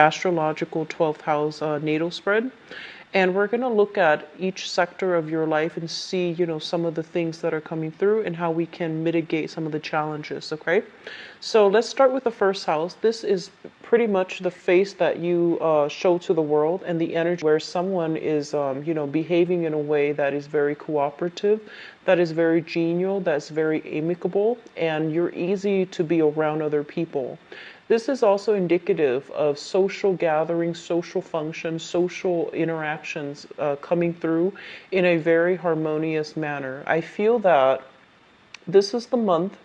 astrological 12th house natal spread. And we're going to look at each sector of your life and see, some of the things that are coming through and how we can mitigate some of the challenges, okay? So let's start with the first house. This is pretty much the face that you show to the world and the energy where someone is, behaving in a way that is very cooperative, that is very genial, that's very amicable, and you're easy to be around other people. This is also indicative of social gatherings, social functions, social interactions coming through in a very harmonious manner. I feel that this is the month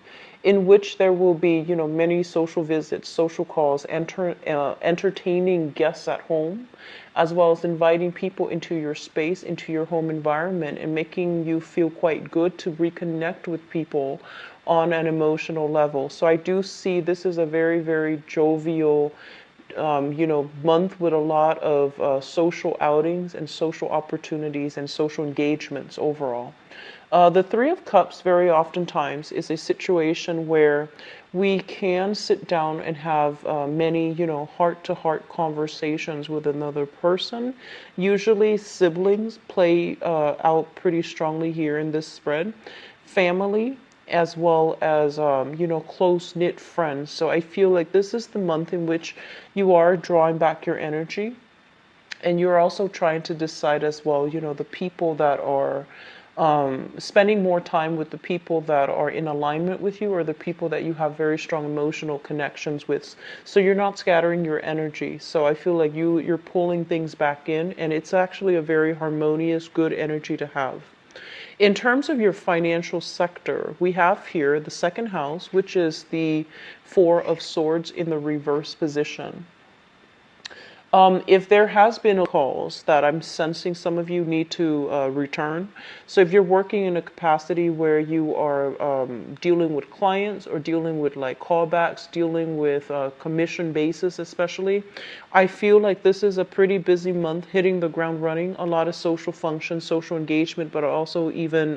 in which there will be, many social visits, social calls, entertaining guests at home, as well as inviting people into your space, into your home environment, and making you feel quite good to reconnect with people on an emotional level. So I do see this is a very, very jovial, month with a lot of social outings and social opportunities and social engagements overall. The Three of Cups very oftentimes is a situation where we can sit down and have many, heart-to-heart conversations with another person. Usually siblings play out pretty strongly here in this spread. Family, as well as close-knit friends. So I feel like this is the month in which you are drawing back your energy, and you're also trying to decide as well, the people that are spending more time with the people that are in alignment with you, or the people that you have very strong emotional connections with. So you're not scattering your energy. So I feel like you're pulling things back in, and it's actually a very harmonious, good energy to have. In terms of your financial sector, we have here the second house, which is the Four of Swords in the reverse position. If there has been calls that I'm sensing some of you need to return. So if you're working in a capacity where you are dealing with clients or dealing with like callbacks, dealing with commission basis especially, I feel like this is a pretty busy month, hitting the ground running, a lot of social functions, social engagement, but also even,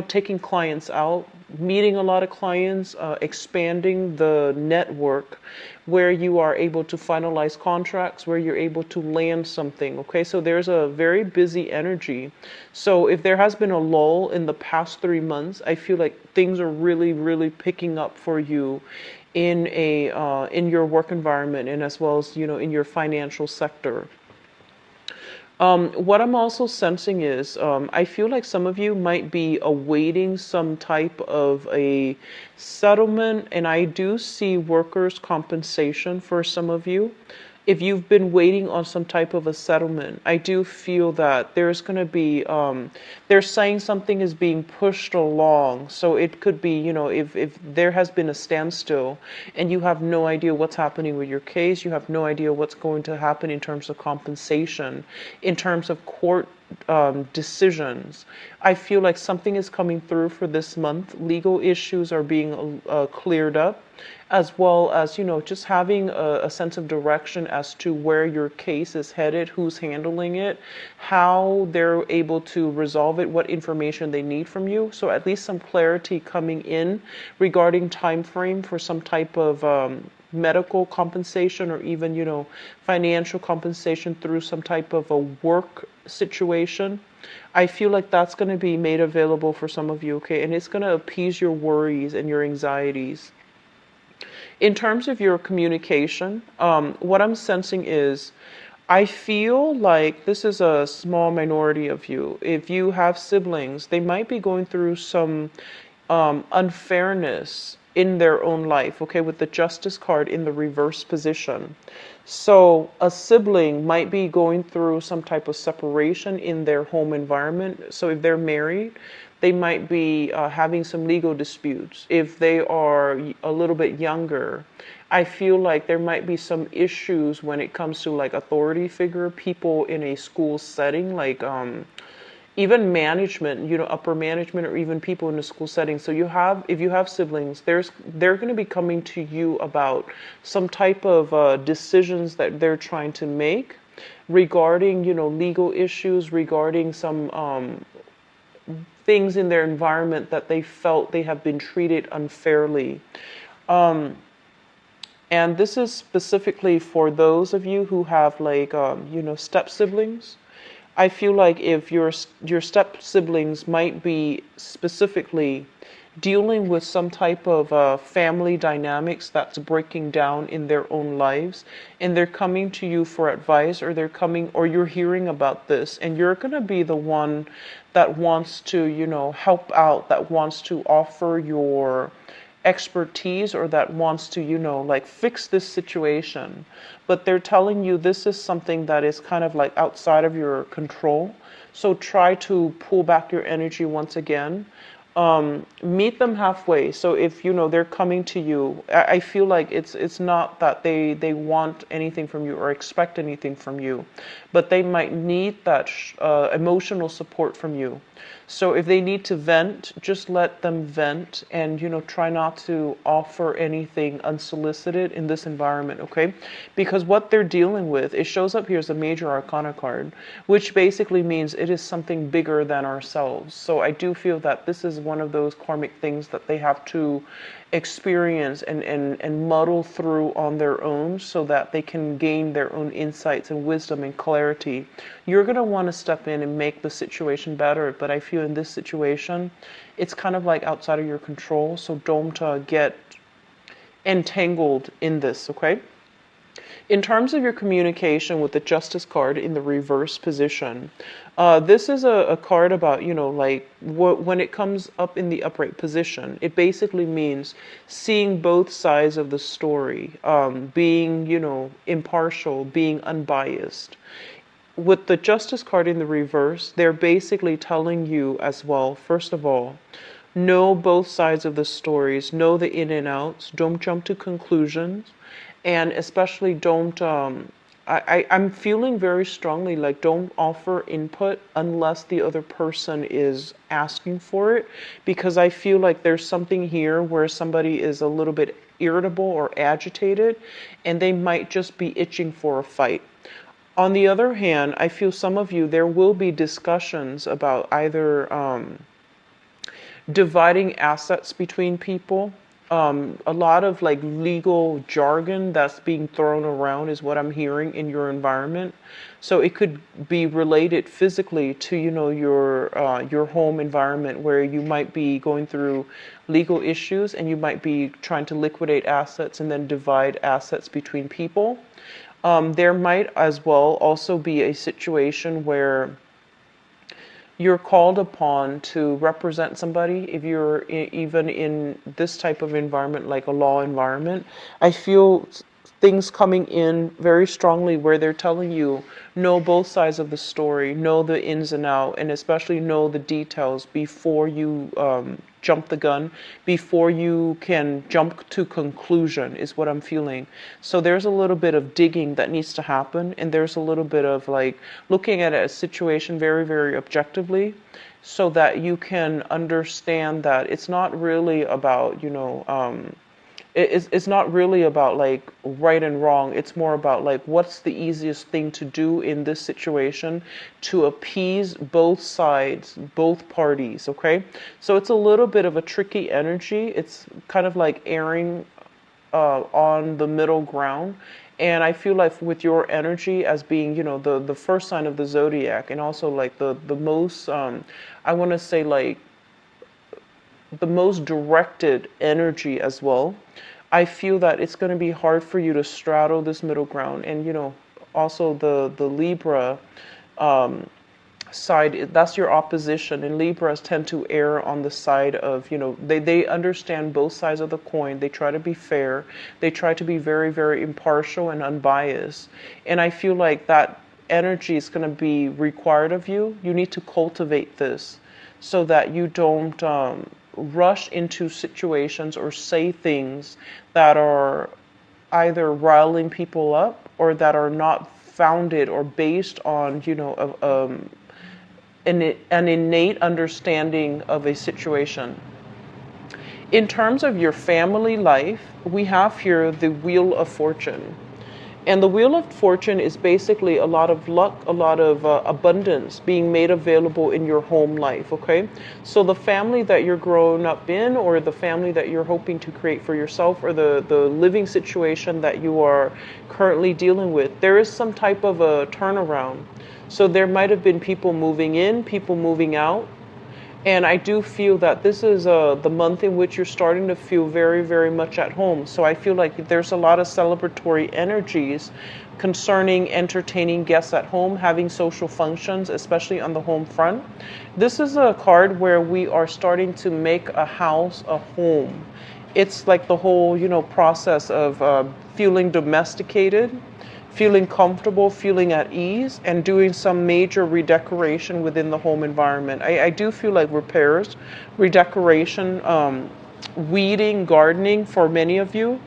taking clients out, meeting a lot of clients, expanding the network where you are able to finalize contracts, where you're able to land something. Okay, so there's a very busy energy. So if there has been a lull in the past 3 months, I feel like things are really, really picking up for you in your work environment, and as well as in your financial sector. What I'm also sensing is I feel like some of you might be awaiting some type of a settlement, and I do see workers' compensation for some of you. If you've been waiting on some type of a settlement, I do feel that there's going to be, they're saying something is being pushed along. So it could be, if there has been a standstill and you have no idea what's happening with your case, you have no idea what's going to happen in terms of compensation, in terms of court decisions. I feel like something is coming through for this month. Legal issues are being cleared up, as well as, just having a sense of direction as to where your case is headed, who's handling it, how they're able to resolve it, what information they need from you. So at least some clarity coming in regarding time frame for some type of medical compensation, or even, financial compensation through some type of a work situation. I feel like that's going to be made available for some of you, okay? And it's going to appease your worries and your anxieties. In terms of your communication, what I'm sensing is I feel like this is a small minority of you. If you have siblings, they might be going through some unfairness in their own life, okay, with the Justice card in the reverse position. So a sibling might be going through some type of separation in their home environment. So if they're married, they might be having some legal disputes. If they are a little bit younger, I feel like there might be some issues when it comes to like authority figure, people in a school setting, like even management, upper management, or even people in the school setting. So if you have siblings, they're going to be coming to you about some type of decisions that they're trying to make regarding, legal issues, regarding some things in their environment that they felt they have been treated unfairly. And this is specifically for those of you who have like, step siblings. I feel like if your step siblings might be specifically dealing with some type of family dynamics that's breaking down in their own lives, and they're coming to you for advice, or or you're hearing about this, and you're going to be the one that wants to, help out, that wants to offer your expertise, or that wants to, like fix this situation. But they're telling you this is something that is kind of like outside of your control. So try to pull back your energy once again. Meet them halfway. So if they're coming to you, I feel like it's not that they want anything from you or expect anything from you, but they might need that emotional support from you. So if they need to vent, just let them vent, and try not to offer anything unsolicited in this environment, okay? Because what they're dealing with, it shows up here as a major arcana card, which basically means it is something bigger than ourselves. So I do feel that this is one of those karmic things that they have to experience and muddle through on their own, so that they can gain their own insights and wisdom and clarity. You're going to want to step in and make the situation better, but I feel in this situation it's kind of like outside of your control, so don't get entangled in this, okay? In terms of your communication with the Justice card in the reverse position, this is a card about, like when it comes up in the upright position, it basically means seeing both sides of the story, being, impartial, being unbiased. With the Justice card in the reverse, they're basically telling you as well, first of all, know both sides of the stories, know the in and outs, don't jump to conclusions, and especially don't I'm feeling very strongly like don't offer input unless the other person is asking for it, because I feel like there's something here where somebody is a little bit irritable or agitated, and they might just be itching for a fight. On the other hand, I feel some of you, there will be discussions about either dividing assets between people. A lot of like legal jargon that's being thrown around is what I'm hearing in your environment. So it could be related physically to your home environment, where you might be going through legal issues, and you might be trying to liquidate assets and then divide assets between people. There might as well also be a situation where you're called upon to represent somebody. If you're even in this type of environment, like a law environment, I feel things coming in very strongly where they're telling you, know both sides of the story, know the ins and out, and especially know the details before you jump the gun, before you can jump to conclusion, is what I'm feeling. So there's a little bit of digging that needs to happen, and there's a little bit of like looking at a situation very, very objectively, so that you can understand that it's not really about, it's not really about like right and wrong. It's more about like what's the easiest thing to do in this situation to appease both sides, both parties, okay? So it's a little bit of a tricky energy. It's kind of like erring on the middle ground. And I feel like with your energy as being, the first sign of the zodiac, and also like the most, I want to say like the most directed energy as well, I feel that it's going to be hard for you to straddle this middle ground. And also the Libra side, that's your opposition, and Libras tend to err on the side of, they understand both sides of the coin. They try to be fair, they try to be very, very impartial and unbiased. And I feel like that energy is going to be required of you. You need to cultivate this so that you don't rush into situations or say things that are either riling people up, or that are not founded or based on, an innate understanding of a situation. In terms of your family life, we have here the Wheel of Fortune. And the Wheel of Fortune is basically a lot of luck, a lot of abundance being made available in your home life, okay? So the family that you're growing up in, or the family that you're hoping to create for yourself, or the living situation that you are currently dealing with, there is some type of a turnaround. So there might have been people moving in, people moving out. And I do feel that this is the month in which you're starting to feel very, very much at home. So I feel like there's a lot of celebratory energies concerning entertaining guests at home, having social functions, especially on the home front. This is a card where we are starting to make a house a home. It's like the whole, process of feeling domesticated, feeling comfortable, feeling at ease, and doing some major redecoration within the home environment. I do feel like repairs, redecoration, weeding, gardening for many of you.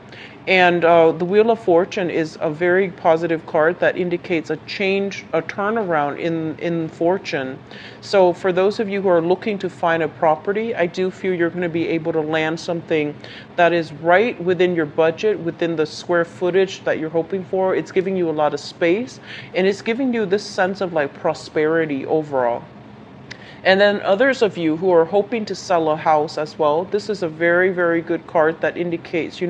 And the Wheel of Fortune is a very positive card that indicates a change, a turnaround in fortune. So for those of you who are looking to find a property, I do feel you're going to be able to land something that is right within your budget, within the square footage that you're hoping for. It's giving you a lot of space, and it's giving you this sense of like prosperity overall. And then others of you who are hoping to sell a house as well, this is a very, very good card that indicates,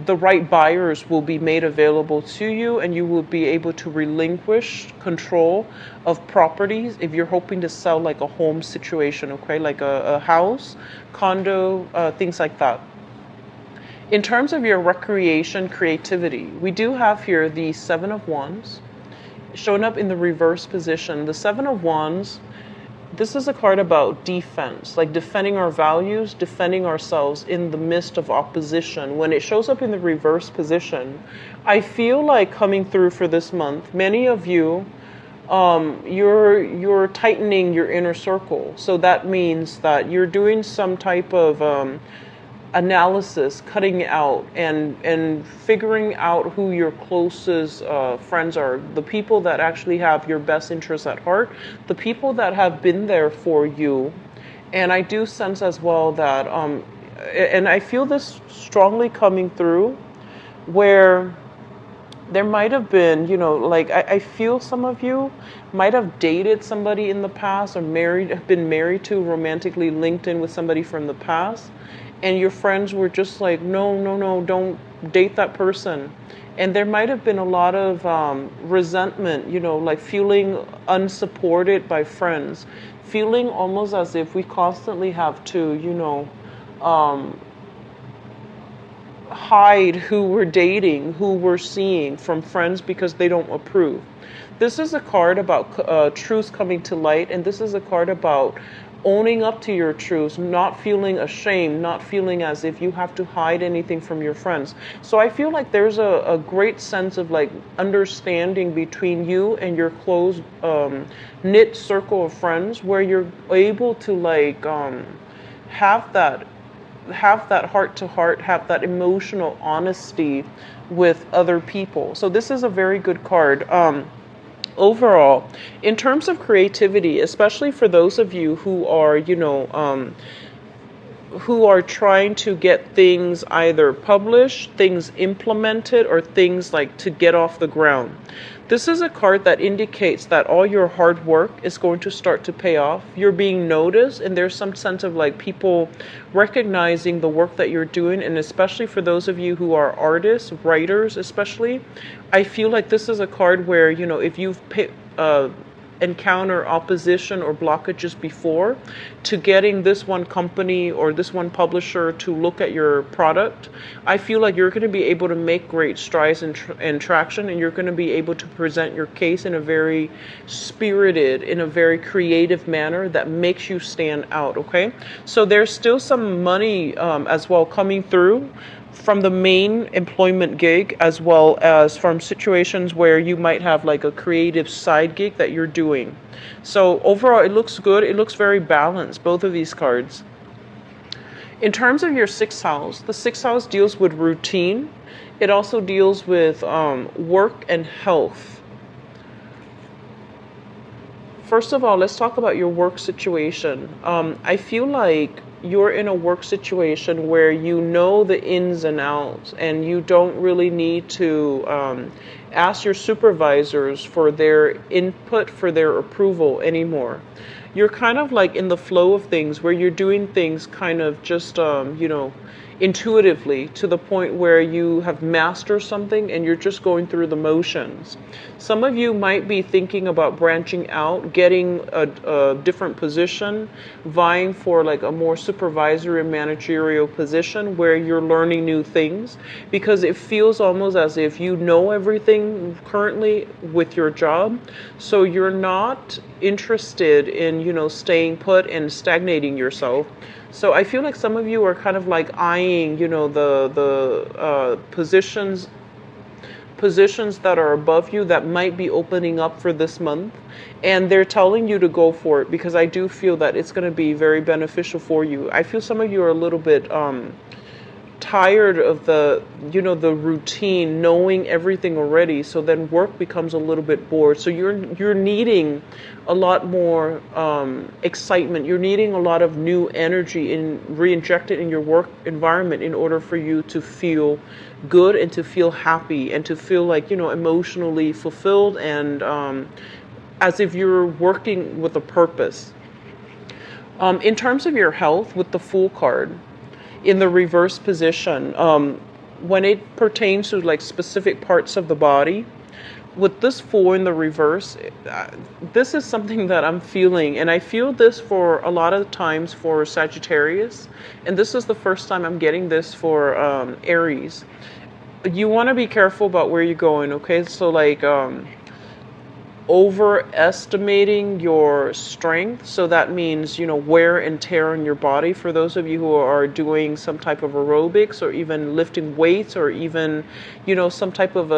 the right buyers will be made available to you, and you will be able to relinquish control of properties if you're hoping to sell like a home situation, okay? Like a house, condo, things like that. In terms of your recreation, creativity, we do have here the Seven of Wands showing up in the reverse position. The Seven of Wands, this is a card about defense, like defending our values, defending ourselves in the midst of opposition. When it shows up in the reverse position, I feel like coming through for this month, many of you, you're tightening your inner circle. So that means that you're doing some type of analysis, cutting out and figuring out who your closest friends are, the people that actually have your best interests at heart, the people that have been there for you. And I do sense as well that, and I feel this strongly coming through, where there might have been, I feel some of you might have dated somebody in the past, or been married to, romantically linked in with somebody from the past. And your friends were just like, no, don't date that person. And there might have been a lot of resentment, like feeling unsupported by friends, feeling almost as if we constantly have to, hide who we're dating, who we're seeing from friends because they don't approve. This is a card about truth coming to light, and this is a card about owning up to your truths, not feeling ashamed, not feeling as if you have to hide anything from your friends. So I feel like there's a great sense of like understanding between you and your close knit circle of friends, where you're able to like have that heart to heart, have that emotional honesty with other people. So this is a very good card. Overall, in terms of creativity, especially for those of you who are, who are trying to get things either published, things implemented, or things like to get off the ground. This is a card that indicates that all your hard work is going to start to pay off. You're being noticed, and there's some sense of like people recognizing the work that you're doing. And especially for those of you who are artists, writers especially, I feel like this is a card where, if you've encounter opposition or blockages before to getting this one company or this one publisher to look at your product, I feel like you're going to be able to make great strides and traction, and you're going to be able to present your case in a very spirited, in a very creative manner that makes you stand out, okay? So there's still some money as well coming through from the main employment gig, as well as from situations where you might have like a creative side gig that you're doing. So overall, it looks good. It looks very balanced, both of these cards. In terms of your sixth house, the sixth house deals with routine. It also deals with work and health. First of all, let's talk about your work situation. I feel like you're in a work situation where you know the ins and outs, and you don't really need to ask your supervisors for their input, for their approval anymore. You're kind of like in the flow of things where you're doing things kind of just, intuitively, to the point where you have mastered something and you're just going through the motions. Some of you might be thinking about branching out, getting a different position, vying for like a more supervisory managerial position where you're learning new things, because it feels almost as if you know everything currently with your job. So you're not interested in, staying put and stagnating yourself. So I feel like some of you are kind of like eyeing, the positions that are above you that might be opening up for this month, and they're telling you to go for it, because I do feel that it's going to be very beneficial for you. I feel some of you are a little bit tired of the routine, knowing everything already, so then work becomes a little bit bored. So you're needing a lot more excitement. You're needing a lot of new energy re-injected in your work environment in order for you to feel good and to feel happy and to feel like, emotionally fulfilled, and as if you're working with a purpose. In terms of your health, with the Fool card in the reverse position, when it pertains to like specific parts of the body, with this Fool in the reverse, this is something that I'm feeling, and I feel this for a lot of times for Sagittarius, and this is the first time I'm getting this for Aries. You want to be careful about where you're going, okay? So like overestimating your strength. So that means, wear and tear on your body. For those of you who are doing some type of aerobics, or even lifting weights, or even, some type of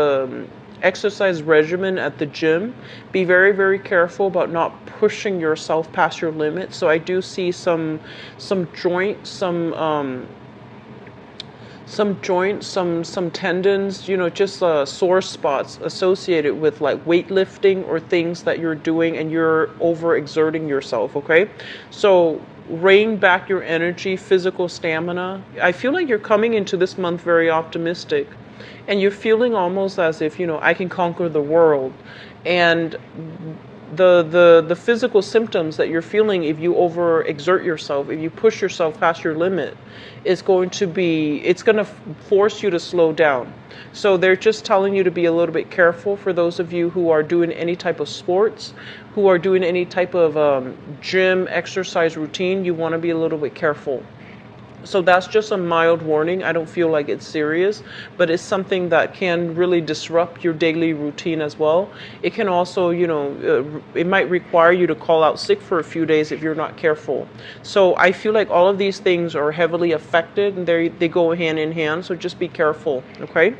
exercise regimen at the gym, be very, very careful about not pushing yourself past your limit. So I do see some joints, some joints, some tendons, just sore spots associated with like weightlifting or things that you're doing and you're overexerting yourself, okay? So rein back your energy, physical stamina. I feel like you're coming into this month very optimistic, and you're feeling almost as if, I can conquer the world. And the physical symptoms that you're feeling if you overexert yourself, if you push yourself past your limit, it's going to force you to slow down. So they're just telling you to be a little bit careful. For those of you who are doing any type of sports, who are doing any type of gym exercise routine, you want to be a little bit careful. So that's just a mild warning. I don't feel like it's serious, but it's something that can really disrupt your daily routine as well. It can also, it might require you to call out sick for a few days if you're not careful. So I feel like all of these things are heavily affected, and they go hand in hand. So just be careful, okay?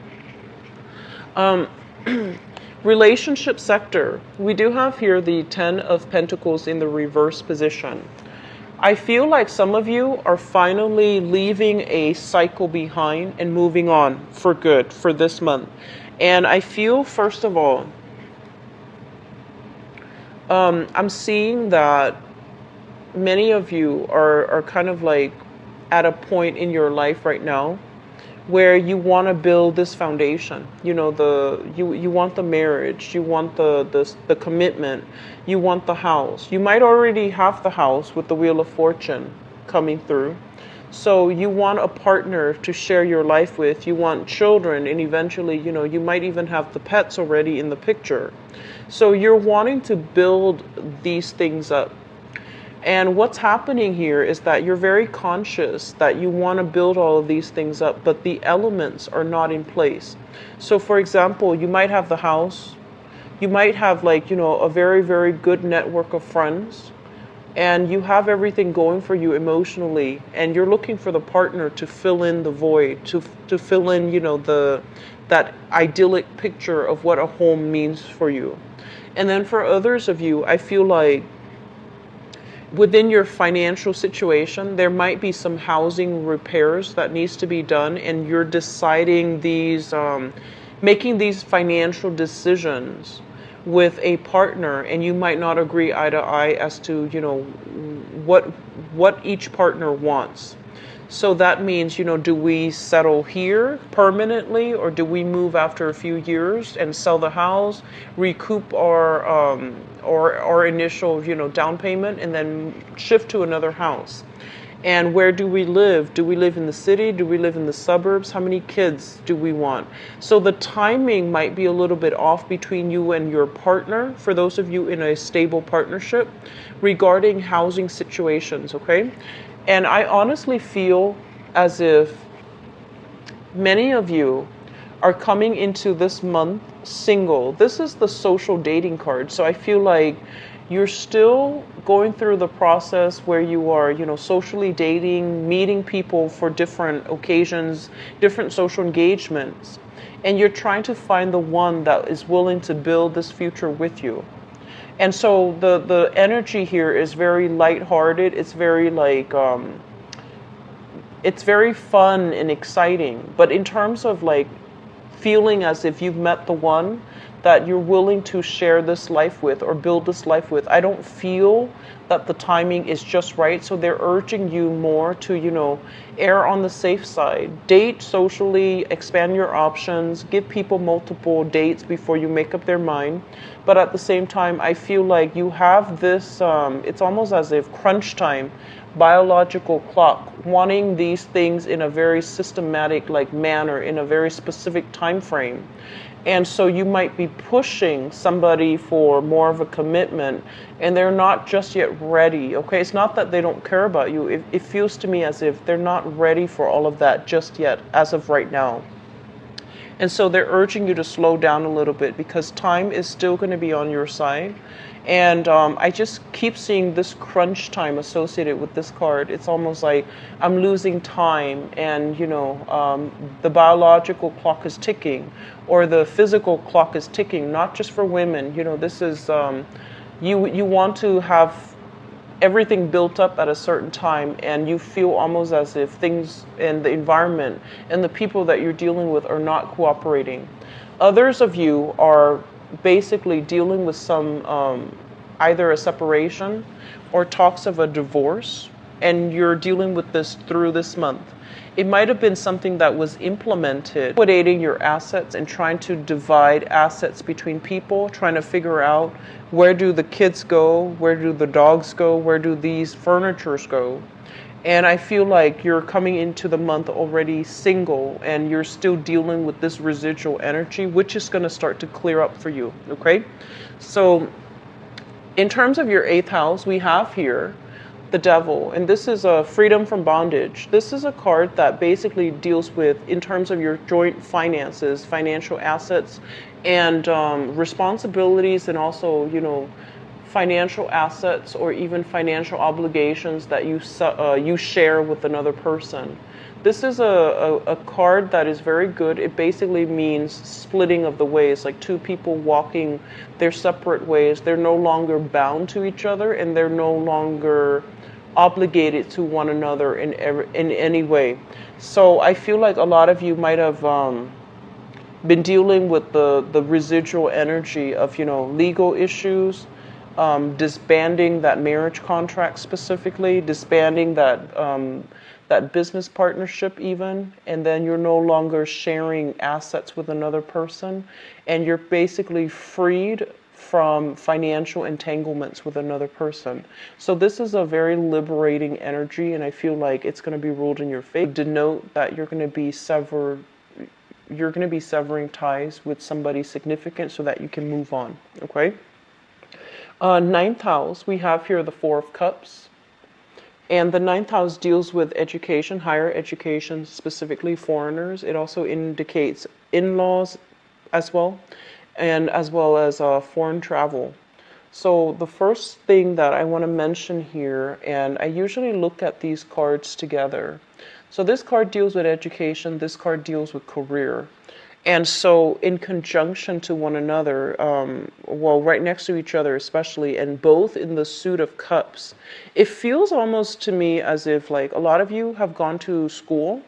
Relationship sector. We do have here the 10 of Pentacles in the reverse position. I feel like some of you are finally leaving a cycle behind and moving on for good for this month. And I feel, first of all, I'm seeing that many of you are kind of like at a point in your life right now where you want to build this foundation. You want the marriage, you want the commitment, you want the house. You might already have the house with the Wheel of Fortune coming through. So you want a partner to share your life with. You want children, and eventually, you might even have the pets already in the picture. So you're wanting to build these things up. And what's happening here is that you're very conscious that you want to build all of these things up, but the elements are not in place. So for example, you might have the house, you might have a very, very good network of friends, and you have everything going for you emotionally, and you're looking for the partner to fill in the void, to fill in, that idyllic picture of what a home means for you. And then for others of you, I feel like within your financial situation, there might be some housing repairs that needs to be done, and you're deciding making these financial decisions with a partner, and you might not agree eye to eye as to, what each partner wants. So that means, do we settle here permanently, or do we move after a few years and sell the house, recoup our initial, down payment, and then shift to another house? And where do we live? Do we live in the city? Do we live in the suburbs? How many kids do we want? So the timing might be a little bit off between you and your partner, for those of you in a stable partnership, regarding housing situations, okay? And I honestly feel as if many of you are coming into this month single. This is the social dating card. So I feel like you're still going through the process where you are, socially dating, meeting people for different occasions, different social engagements. And you're trying to find the one that is willing to build this future with you. And so the energy here is very lighthearted. It's very it's very fun and exciting. But in terms of feeling as if you've met the one that you're willing to share this life with or build this life with, I don't feel that the timing is just right. So they're urging you more to, err on the safe side. Date socially, expand your options, give people multiple dates before you make up their mind. But at the same time, I feel like you have this, it's almost as if crunch time, biological clock, wanting these things in a very systematic manner, in a very specific time frame. And so you might be pushing somebody for more of a commitment, and they're not just yet ready, okay? It's not that they don't care about you. It feels to me as if they're not ready for all of that just yet, as of right now. And so they're urging you to slow down a little bit, because time is still going to be on your side. And I just keep seeing this crunch time associated with this card. It's almost like I'm losing time, and the biological clock is ticking, or the physical clock is ticking. Not just for women. This is you want to have everything built up at a certain time, and you feel almost as if things and the environment and the people that you're dealing with are not cooperating. Others of you are basically dealing with some either a separation or talks of a divorce, and you're dealing with this through this month. It might have been something that was implemented, liquidating your assets and trying to divide assets between people, trying to figure out where do the kids go, where do the dogs go, where do these furnitures go. And I feel like you're coming into the month already single, and you're still dealing with this residual energy, which is going to start to clear up for you, okay? So in terms of your 8th house, we have here the Devil, and this is a freedom from bondage. This is a card that basically deals with, in terms of your joint finances, financial assets, and responsibilities, and also, financial assets or even financial obligations that you share with another person. This is a card that is very good. It basically means splitting of the ways, like two people walking their separate ways. They're no longer bound to each other, and they're no longer obligated to one another in any way. So I feel like a lot of you might have been dealing with the residual energy of, legal issues, disbanding that marriage contract specifically, disbanding that business partnership even, and then you're no longer sharing assets with another person, and you're basically freed from financial entanglements with another person. So this is a very liberating energy, and I feel like it's going to be ruled in your favor. Denote that you're going to be severing ties with somebody significant so that you can move on, okay? 9th house, we have here the 4 of Cups. And the 9th house deals with education, higher education, specifically foreigners. It also indicates in-laws as well, and as well as foreign travel. So the first thing that I want to mention here, and I usually look at these cards together. So this card deals with education, this card deals with career. And so in conjunction to one another, right next to each other especially, and both in the suit of cups, it feels almost to me as if a lot of you have gone to school,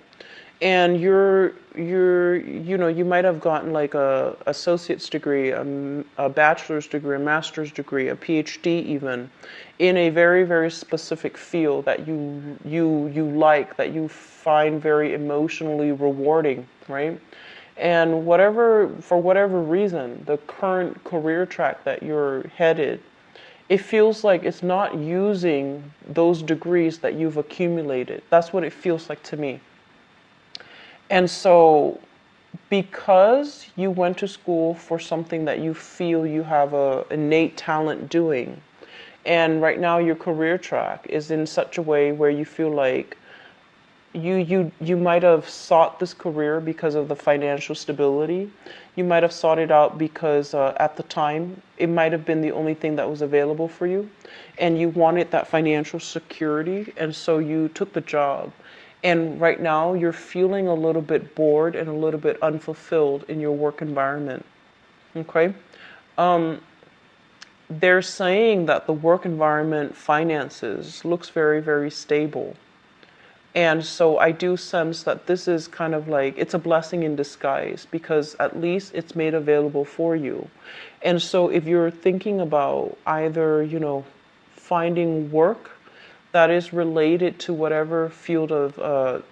and you're you might have gotten like a associate's degree, a bachelor's degree, a master's degree, a PhD even, in a very, very specific field that you like, that you find very emotionally rewarding, right? And for whatever reason, the current career track that you're headed, it feels like it's not using those degrees that you've accumulated. That's what it feels like to me. And so, because you went to school for something that you feel you have a innate talent doing, and right now your career track is in such a way where you feel like you might have sought this career because of the financial stability. You might have sought it out because at the time it might have been the only thing that was available for you, and you wanted that financial security, and so you took the job. And right now you're feeling a little bit bored and a little bit unfulfilled in your work environment. Okay? They're saying that the work environment finances looks very, very stable. And so I do sense that this is kind of like, it's a blessing in disguise because at least it's made available for you. And so if you're thinking about either, finding work that is related to whatever field of,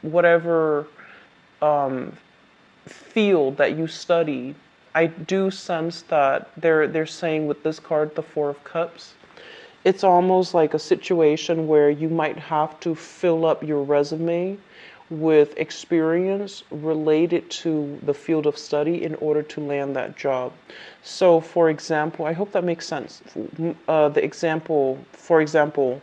whatever field that you study, I do sense that they're saying with this card, the Four of Cups, it's almost like a situation where you might have to fill up your resume with experience related to the field of study in order to land that job. So, for example, I hope that makes sense. For example,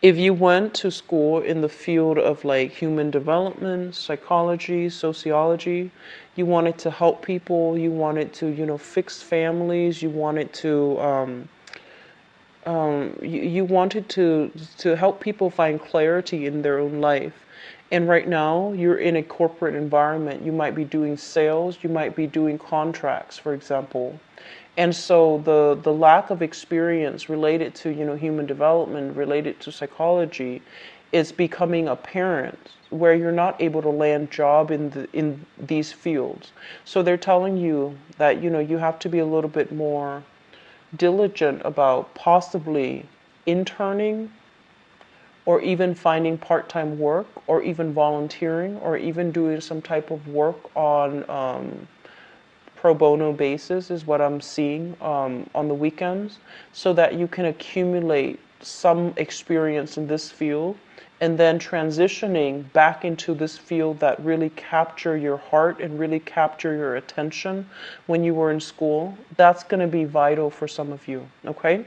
if you went to school in the field of like human development, psychology, sociology, you wanted to help people, you wanted to, fix families, you wanted to, you wanted to help people find clarity in their own life. And right now you're in a corporate environment. You might be doing sales, you might be doing contracts, for example. And so the lack of experience related to, human development, related to psychology, is becoming apparent where you're not able to land job in these fields. So they're telling you that, you have to be a little bit more diligent about possibly interning or even finding part-time work or even volunteering or even doing some type of work on pro bono basis is what I'm seeing on the weekends, so that you can accumulate some experience in this field and then transitioning back into this field that really capture your heart and really capture your attention when you were in school. That's going to be vital for some of you, okay?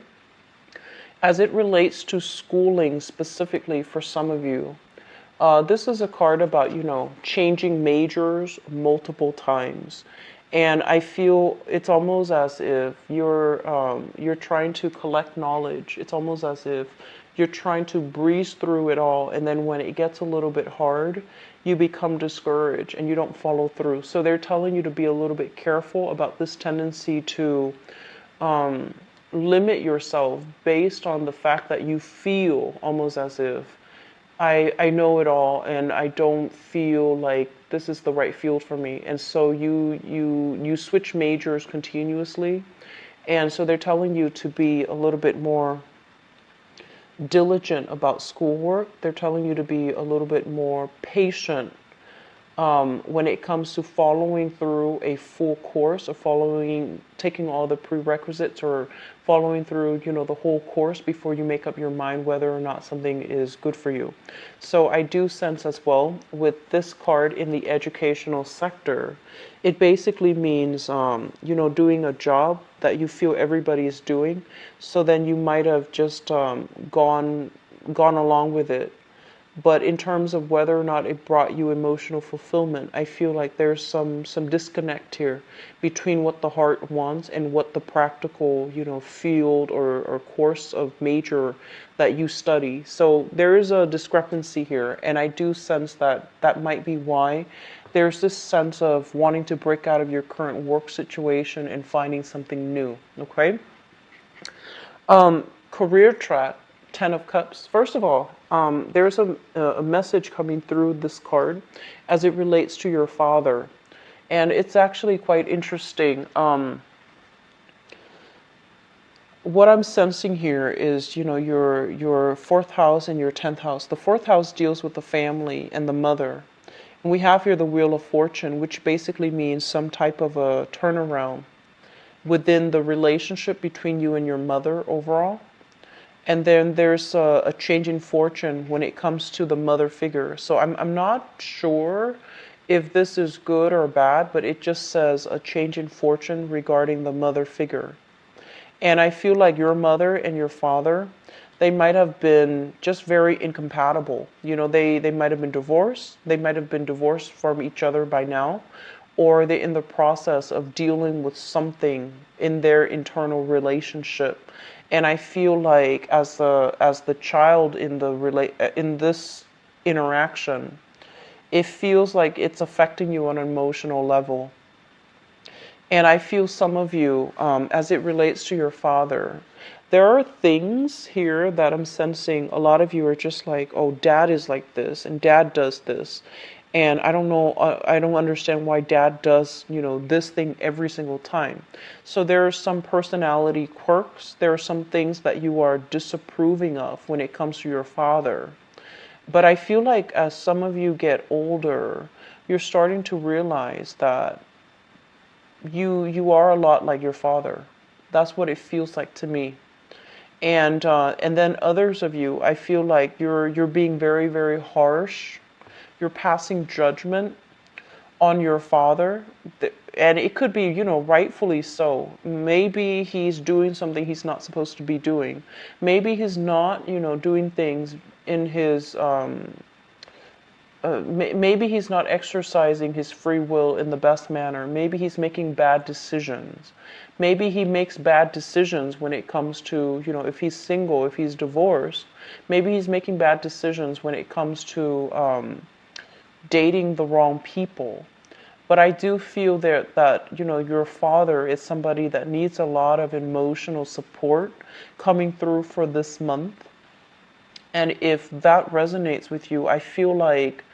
As it relates to schooling specifically for some of you, this is a card about, changing majors multiple times. And I feel it's almost as if you're trying to collect knowledge. It's almost as if you're trying to breeze through it all, and then when it gets a little bit hard, you become discouraged and you don't follow through. So they're telling you to be a little bit careful about this tendency to limit yourself based on the fact that you feel almost as if I know it all and I don't feel like this is the right field for me. And so you switch majors continuously. And so they're telling you to be a little bit more diligent about schoolwork. They're telling you to be a little bit more patient when it comes to following through a full course or taking all the prerequisites or following through, the whole course before you make up your mind whether or not something is good for you. So I do sense as well with this card in the educational sector, it basically means, doing a job that you feel everybody is doing. So then you might have just gone along with it. But in terms of whether or not it brought you emotional fulfillment, I feel like there's some disconnect here between what the heart wants and what the practical, field or course of major that you study. So there is a discrepancy here, and I do sense that that might be why there's this sense of wanting to break out of your current work situation and finding something new, okay? Career track Ten of Cups. First of all, there's a message coming through this card as it relates to your father. And it's actually quite interesting. What I'm sensing here is, your fourth house and your 10th house. The fourth house deals with the family and the mother. And we have here the Wheel of Fortune, which basically means some type of a turnaround within the relationship between you and your mother overall. And then there's a change in fortune when it comes to the mother figure. So I'm not sure if this is good or bad, but it just says a change in fortune regarding the mother figure. And I feel like your mother and your father, they might have been just very incompatible. They might have been divorced. They might have been divorced from each other by now, or they're in the process of dealing with something in their internal relationship. And I feel like as the child in this interaction, it feels like it's affecting you on an emotional level. And I feel some of you, as it relates to your father, there are things here that I'm sensing a lot of you are just like, oh, dad is like this and dad does this. And I don't know, I don't understand why dad does, this thing every single time. So there are some personality quirks. There are some things that you are disapproving of when it comes to your father. But I feel like as some of you get older, you're starting to realize that you are a lot like your father. That's what it feels like to me. And then others of you, I feel like you're being very, very harsh. You're passing judgment on your father, and it could be, rightfully so. Maybe he's doing something he's not supposed to be doing. Maybe he's not, doing things in his maybe he's not exercising his free will in the best manner. Maybe he's making bad decisions. Maybe he makes bad decisions when it comes to, if he's single, if he's divorced. Maybe he's making bad decisions when it comes to dating the wrong people. But I do feel that your father is somebody that needs a lot of emotional support coming through for this month. And if that resonates with you, I feel like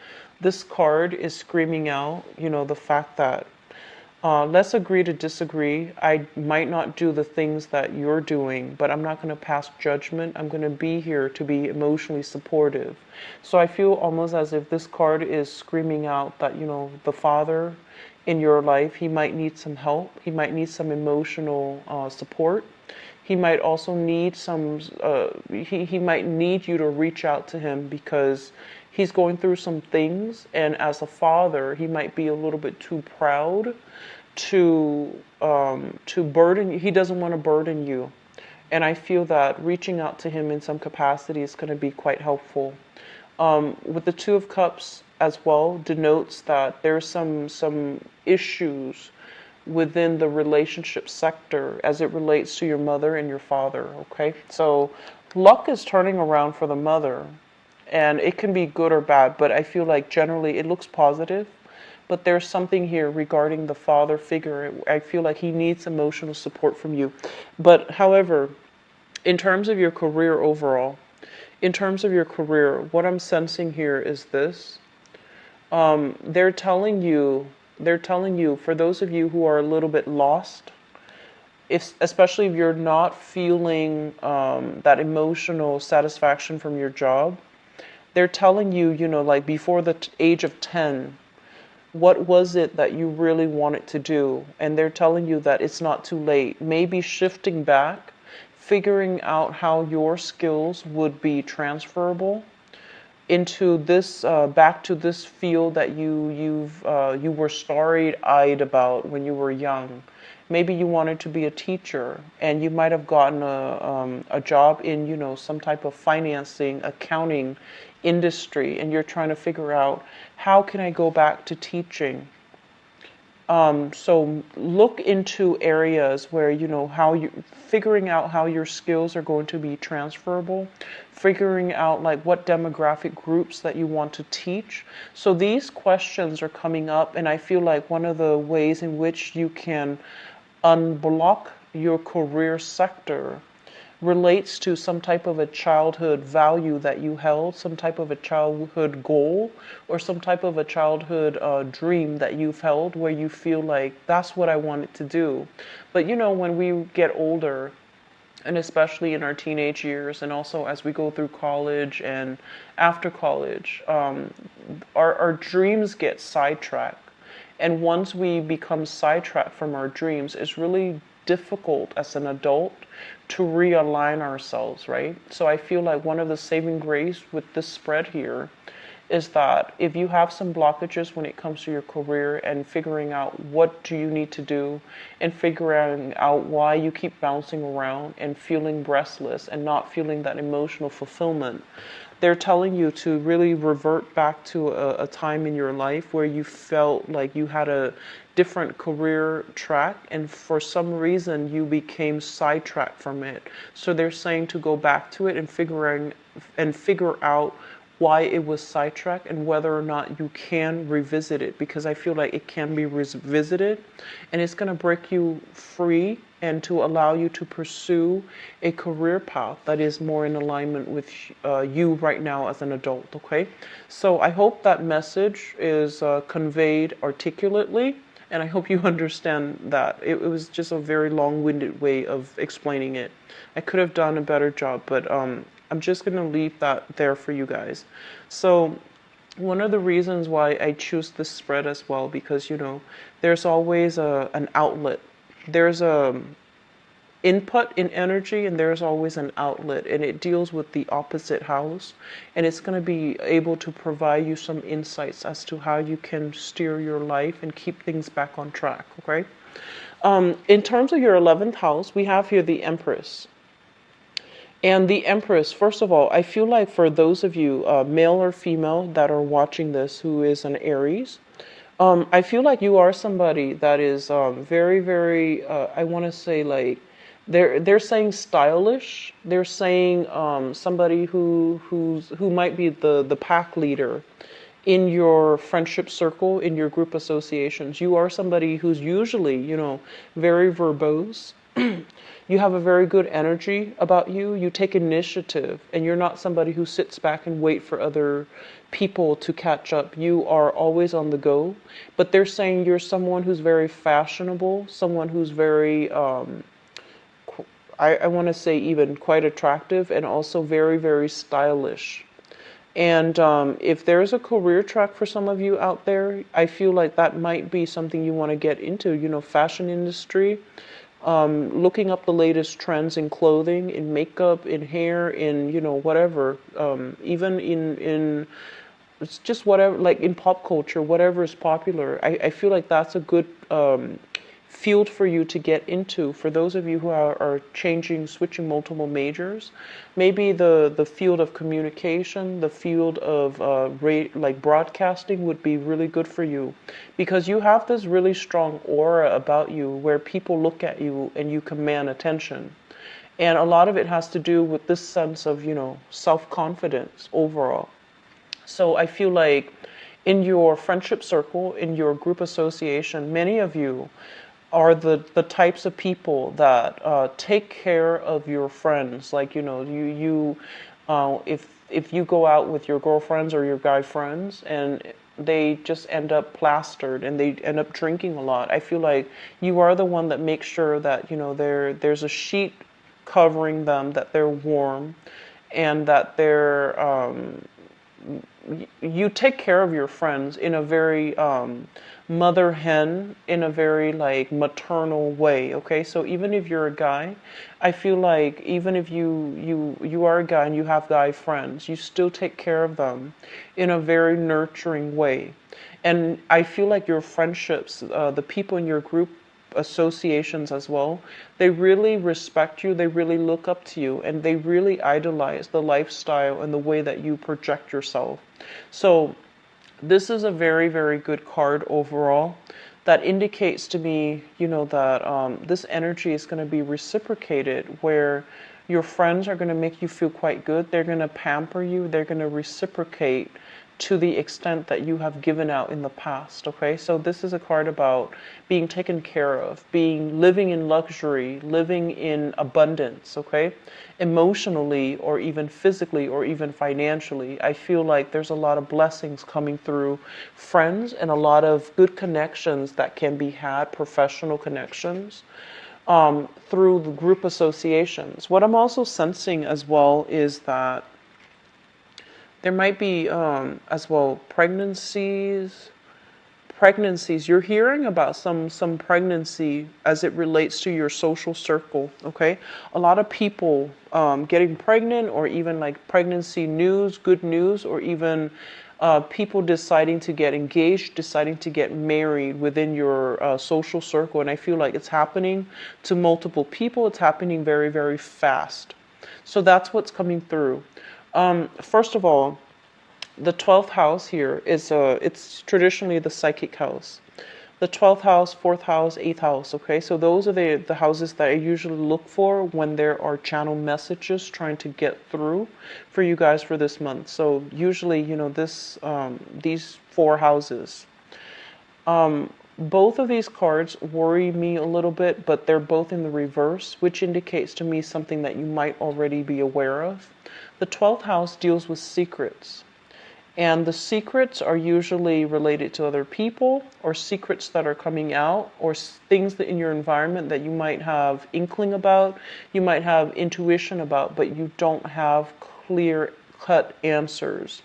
this card is screaming out, the fact that let's agree to disagree. I might not do the things that you're doing, but I'm not going to pass judgment. I'm going to be here to be emotionally supportive. So I feel almost as if this card is screaming out that, the father in your life, he might need some help. He might need some emotional support. He might also need he might need you to reach out to him because he's going through some things. And as a father, he might be a little bit too proud to burden you. He doesn't want to burden you. And I feel that reaching out to him in some capacity is going to be quite helpful. With the Two of Cups as well denotes that there's some issues within the relationship sector as it relates to your mother and your father, okay? So luck is turning around for the mother, and it can be good or bad, but I feel like generally it looks positive. But there's something here regarding the father figure. I feel like he needs emotional support from you. But however, in terms of your career overall, what I'm sensing here is this. They're telling you, for those of you who are a little bit lost, especially if you're not feeling that emotional satisfaction from your job, they're telling you, like before the age of 10, what was it that you really wanted to do? And they're telling you that it's not too late. Maybe shifting back, figuring out how your skills would be transferable into this back to this field that you were starry-eyed about when you were young. Maybe you wanted to be a teacher, and you might have gotten a job in some type of financing, accounting industry, and you're trying to figure out how can I go back to teaching. So look into areas where how you figuring out how your skills are going to be transferable, figuring out like what demographic groups that you want to teach. So these questions are coming up, and I feel like one of the ways in which you can unblock your career sector relates to some type of a childhood value that you held, some type of a childhood goal, or some type of a childhood dream that you've held where you feel like that's what I wanted to do. But when we get older, and especially in our teenage years, and also as we go through college and after college, our dreams get sidetracked. And once we become sidetracked from our dreams, it's really difficult as an adult to realign ourselves, right? So I feel like one of the saving grace with this spread here is that if you have some blockages when it comes to your career and figuring out what do you need to do and figuring out why you keep bouncing around and feeling restless and not feeling that emotional fulfillment, they're telling you to really revert back to a time in your life where you felt like you had a different career track and for some reason you became sidetracked from it. So they're saying to go back to it and figure out why it was sidetracked and whether or not you can revisit it, because I feel like it can be revisited and it's going to break you free and to allow you to pursue a career path that is more in alignment with you right now as an adult. Okay, so I hope that message is conveyed articulately, and I hope you understand that. It was just a very long-winded way of explaining it. I could have done a better job, but I'm just going to leave that there for you guys. So one of the reasons why I choose this spread as well, because there's always an outlet. There's a input in energy and there's always an outlet, and it deals with the opposite house, and it's going to be able to provide you some insights as to how you can steer your life and keep things back on track. Okay, in terms of your 11th house, we have here the Empress. And the Empress, first of all, I feel like for those of you, male or female, that are watching this who is an Aries, I feel like you are somebody that is very, very, I want to say like, they're saying stylish. They're saying somebody who might be the pack leader in your friendship circle, in your group associations. You are somebody who's usually, very verbose. You have a very good energy about you. You take initiative, and you're not somebody who sits back and wait for other people to catch up. You are always on the go. But they're saying you're someone who's very fashionable, someone who's very, I want to say even quite attractive, and also very, very stylish. And if there's a career track for some of you out there, I feel like that might be something you want to get into, fashion industry. Looking up the latest trends in clothing, in makeup, in hair, in whatever, even in it's just whatever, like in pop culture, whatever is popular. I feel like that's a good field for you to get into. For those of you who are switching multiple majors, maybe the field of communication, the field of like broadcasting would be really good for you, because you have this really strong aura about you where people look at you and you command attention. And a lot of it has to do with this sense of, self-confidence overall. So I feel like in your friendship circle, in your group association, many of you are the types of people that take care of your friends. Like, if you go out with your girlfriends or your guy friends and they just end up plastered and they end up drinking a lot, I feel like you are the one that makes sure that, there's a sheet covering them, that they're warm, and that you take care of your friends in a very mother hen, in a very like maternal way. Okay, so even if you're a guy, I feel like even if you are a guy and you have guy friends, you still take care of them in a very nurturing way. And I feel like your friendships, the people in your group associations as well, they really respect you, they really look up to you, and they really idolize the lifestyle and the way that you project yourself. So this is a very, very good card overall that indicates to me, that this energy is going to be reciprocated, where your friends are going to make you feel quite good. They're going to pamper you. They're going to reciprocate to the extent that you have given out in the past. Okay, so this is a card about being taken care of, living in luxury, living in abundance. Okay, emotionally or even physically or even financially, I feel like there's a lot of blessings coming through friends and a lot of good connections that can be had, professional connections, through the group associations. What I'm also sensing as well is that there might be as well pregnancies. You're hearing about some pregnancy as it relates to your social circle. Okay, a lot of people getting pregnant, or even like pregnancy news, good news, or even people deciding to get engaged, deciding to get married within your social circle. And I feel like it's happening to multiple people. It's happening very, very fast. So that's what's coming through. First of all, the 12th house here is it's traditionally the psychic house. The 12th house, 4th house, 8th house. Okay, so those are the houses that I usually look for when there are channel messages trying to get through for you guys for this month. So usually, this these 4 houses. Both of these cards worry me a little bit, but they're both in the reverse, which indicates to me something that you might already be aware of. The 12th house deals with secrets. And the secrets are usually related to other people, or secrets that are coming out, or things that in your environment that you might have inkling about, you might have intuition about, but you don't have clear-cut answers.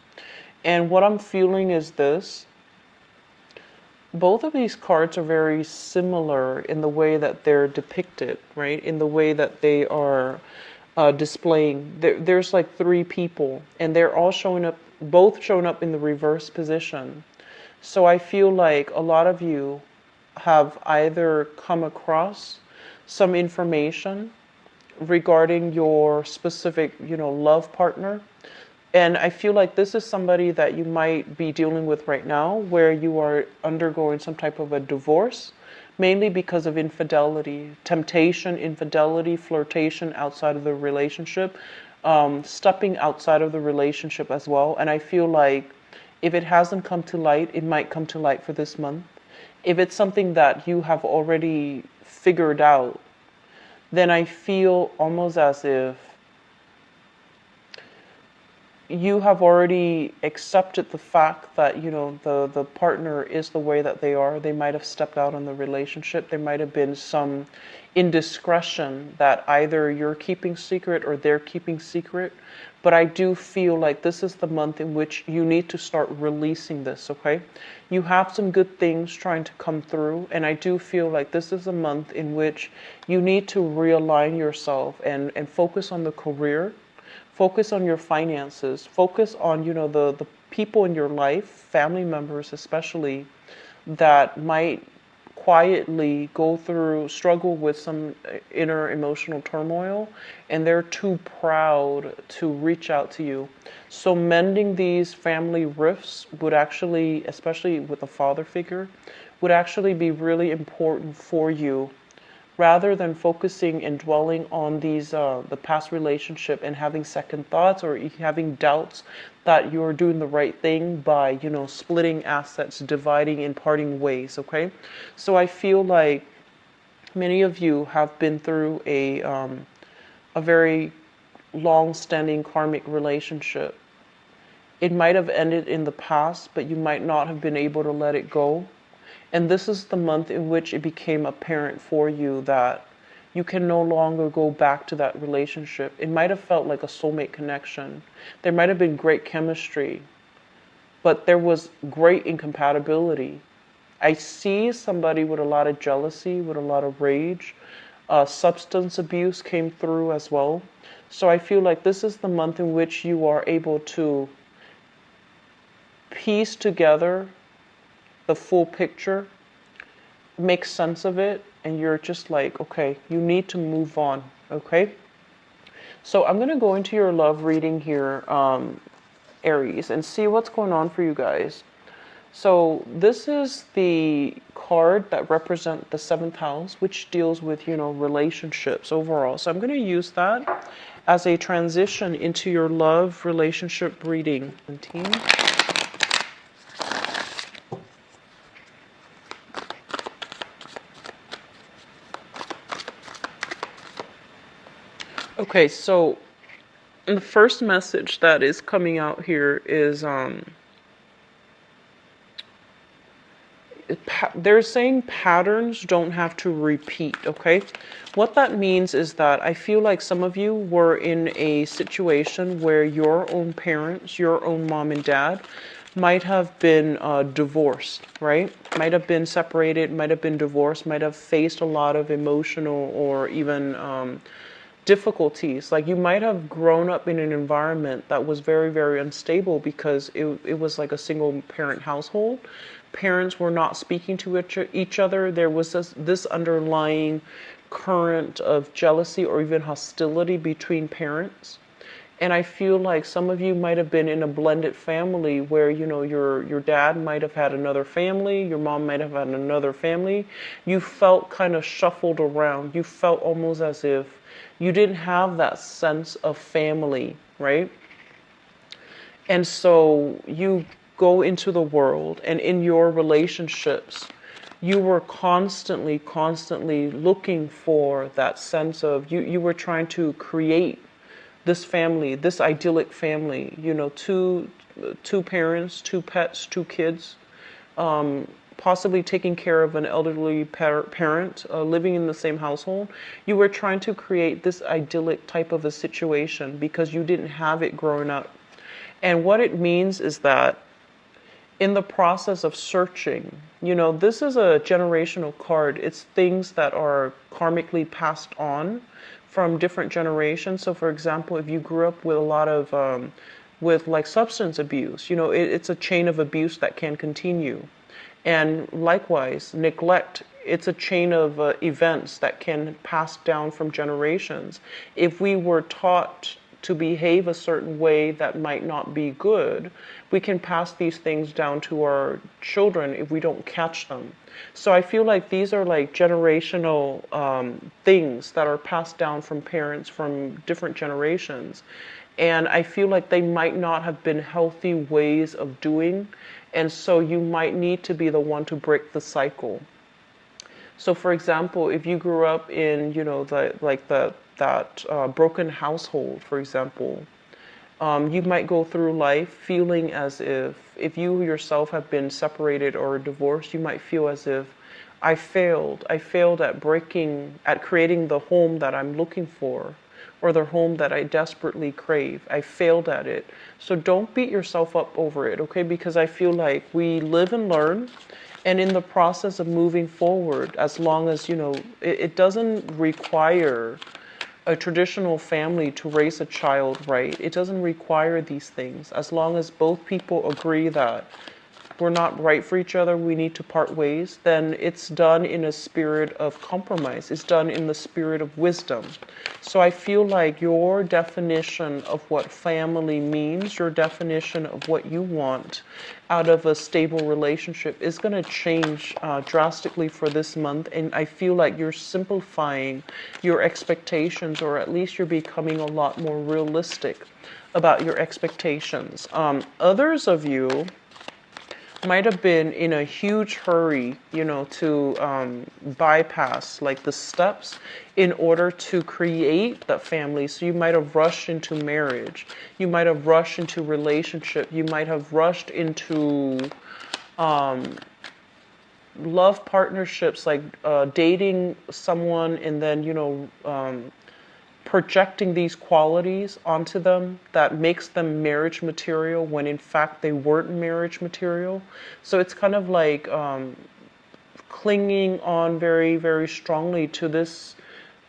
And what I'm feeling is this. Both of these cards are very similar in the way that they're depicted, right? In the way that they are displaying. There's like 3 people, and they're all both showing up in the reverse position. So I feel like a lot of you have either come across some information regarding your specific, love partner. And I feel like this is somebody that you might be dealing with right now, where you are undergoing some type of a divorce, mainly because of infidelity, temptation, infidelity, flirtation outside of the relationship, stepping outside of the relationship as well. And I feel like if it hasn't come to light, it might come to light for this month. If it's something that you have already figured out, then I feel almost as if you have already accepted the fact that, the partner is the way that they are. They might have stepped out on the relationship. There might have been some indiscretion that either you're keeping secret or they're keeping secret. But I do feel like this is the month in which you need to start releasing this, okay? You have some good things trying to come through, and I do feel like this is a month in which you need to realign yourself and focus on the career. Focus on your finances. Focus on, the people in your life, family members especially, that might quietly struggle with some inner emotional turmoil, and they're too proud to reach out to you. So mending these family rifts would actually, especially with a father figure, would actually be really important for you, rather than focusing and dwelling on the past relationship and having second thoughts or having doubts that you're doing the right thing by, splitting assets, dividing and parting ways, okay? So I feel like many of you have been through a very long-standing karmic relationship. It might have ended in the past, but you might not have been able to let it go. And this is the month in which it became apparent for you that you can no longer go back to that relationship. It might have felt like a soulmate connection. There might have been great chemistry, but there was great incompatibility. I see somebody with a lot of jealousy, with a lot of rage. Substance abuse came through as well. So I feel like this is the month in which you are able to piece together the full picture, make sense of it, and you're just like, okay, you need to move on, okay? So I'm going to go into your love reading here, Aries, and see what's going on for you guys. So this is the card that represents the 7th house, which deals with, relationships overall. So I'm going to use that as a transition into your love relationship reading. Okay, so the first message that is coming out here is they're saying patterns don't have to repeat, okay? What that means is that I feel like some of you were in a situation where your own parents, your own mom and dad, might have been divorced, right? Might have been separated, might have been divorced, might have faced a lot of emotional or even difficulties. Like you might have grown up in an environment that was very, very unstable because it was like a single parent household. Parents were not speaking to each other. There was this underlying current of jealousy or even hostility between parents. And I feel like some of you might have been in a blended family where, your dad might have had another family, your mom might have had another family. You felt kind of shuffled around. You felt almost as if you didn't have that sense of family, right? And so you go into the world, and in your relationships, you were constantly looking for that sense of you were trying to create this family, this idyllic family, two parents, two pets, two kids, possibly taking care of an elderly parent, living in the same household. You were trying to create this idyllic type of a situation because you didn't have it growing up. And what it means is that in the process of searching, this is a generational card. It's things that are karmically passed on from different generations. So, for example, if you grew up with a lot of, with like substance abuse, it's a chain of abuse that can continue. And likewise, neglect, it's a chain of events that can pass down from generations. If we were taught to behave a certain way that might not be good, we can pass these things down to our children if we don't catch them. So I feel like these are like generational things that are passed down from parents from different generations. And I feel like they might not have been healthy ways of doing. And so you might need to be the one to break the cycle. So, for example, if you grew up in, that broken household, for example, you might go through life feeling as if you yourself have been separated or divorced, you might feel as if I failed. I failed at creating the home that I'm looking for, or the home that I desperately crave. I failed at it. So don't beat yourself up over it, okay? Because I feel like we live and learn. And in the process of moving forward, as long as, it doesn't require a traditional family to raise a child right. It doesn't require these things. As long as both people agree that we're not right for each other, we need to part ways, then it's done in a spirit of compromise. It's done in the spirit of wisdom. So I feel like your definition of what family means, your definition of what you want out of a stable relationship is going to change drastically for this month. And I feel like you're simplifying your expectations, or at least you're becoming a lot more realistic about your expectations. Others of you might have been in a huge hurry, to bypass like the steps in order to create that family. So you might have rushed into marriage. You might have rushed into relationship. You might have rushed into love partnerships, like dating someone and then, projecting these qualities onto them that makes them marriage material when in fact they weren't marriage material. So it's kind of like clinging on very, very strongly to this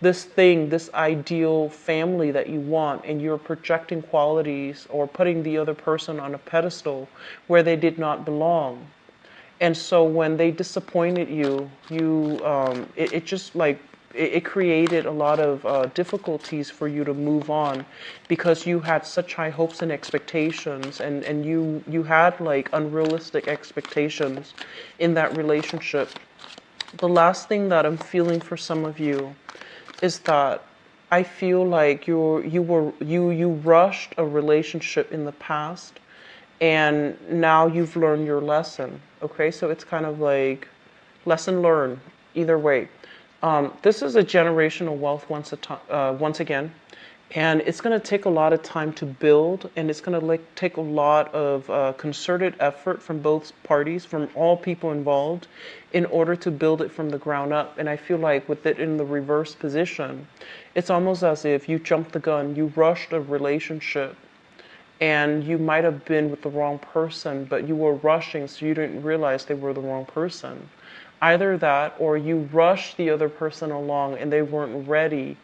thing, this ideal family that you want, and you're projecting qualities or putting the other person on a pedestal where they did not belong. And so when they disappointed you, it just like it created a lot of difficulties for you to move on, because you had such high hopes and expectations, and you had like unrealistic expectations in that relationship. The last thing that I'm feeling for some of you is that I feel like you rushed a relationship in the past, and now you've learned your lesson. Okay, so it's kind of like lesson learned either way. This is a generational wealth once again, And it's going to take a lot of time to build, and it's going to take a lot of concerted effort from both parties, from all people involved, in order to build it from the ground up. And I feel like with it in the reverse position, it's almost as if you jumped the gun, you rushed a relationship, and you might have been with the wrong person, but you were rushing, so you didn't realize they were the wrong person. Either that, or you rushed the other person along and they weren't ready.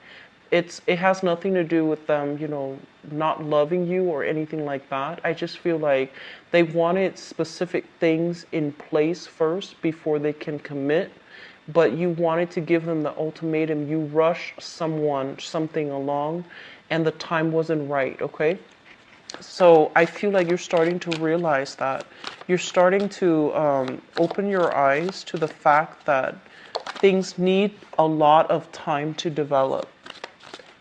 It has nothing to do with them, not loving you or anything like that. I just feel like they wanted specific things in place first before they can commit, but you wanted to give them the ultimatum. You rushed something along, and the time wasn't right, okay? So I feel like you're starting to realize that. You're starting to open your eyes to the fact that things need a lot of time to develop.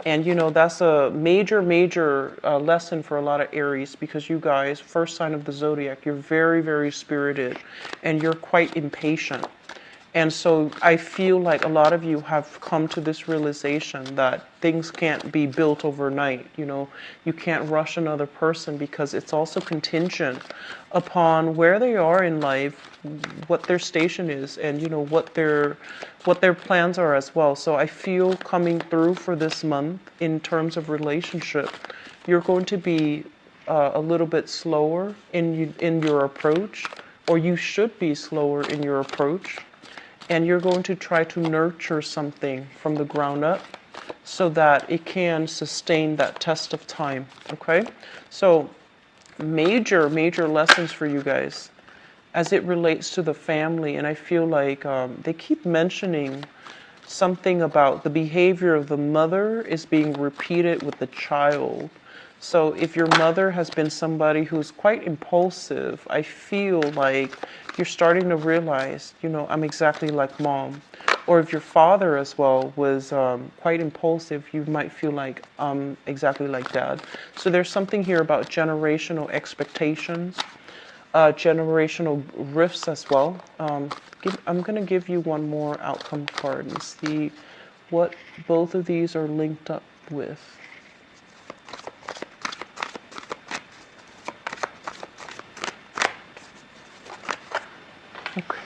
And that's a major, major lesson for a lot of Aries, because you guys, first sign of the zodiac, you're very, very spirited and you're quite impatient. And so I feel like a lot of you have come to this realization that things can't be built overnight. You can't rush another person, because it's also contingent upon where they are in life, what their station is, and what their plans are as well. So I feel coming through for this month in terms of relationship, you're going to be a little bit slower in your approach, or you should be slower in your approach. And you're going to try to nurture something from the ground up so that it can sustain that test of time, okay? So major, major lessons for you guys as it relates to the family. And I feel like they keep mentioning something about the behavior of the mother is being repeated with the child. So if your mother has been somebody who's quite impulsive, I feel like you're starting to realize, I'm exactly like mom. Or if your father as well was quite impulsive, you might feel like I'm exactly like dad. So there's something here about generational expectations, generational rifts as well. I'm going to give you one more outcome card and see what both of these are linked up with. Okay,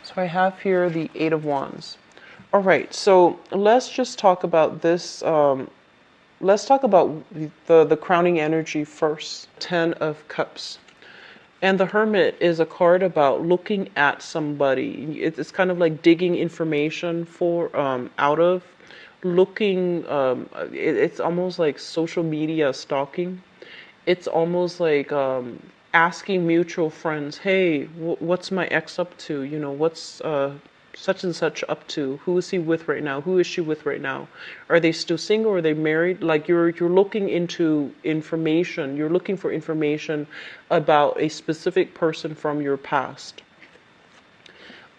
so I have here the Eight of Wands. All right, so let's just talk about this. Let's talk about the crowning energy first. Ten of Cups. And the Hermit is a card about looking at somebody. It's kind of like digging information out of, looking. It's almost like social media stalking. It's almost like asking mutual friends, hey, what's my ex up to? What's such and such up to? Who is he with right now? Who is she with right now? Are they still single? Are they married? Like you're looking into information. You're looking for information about a specific person from your past.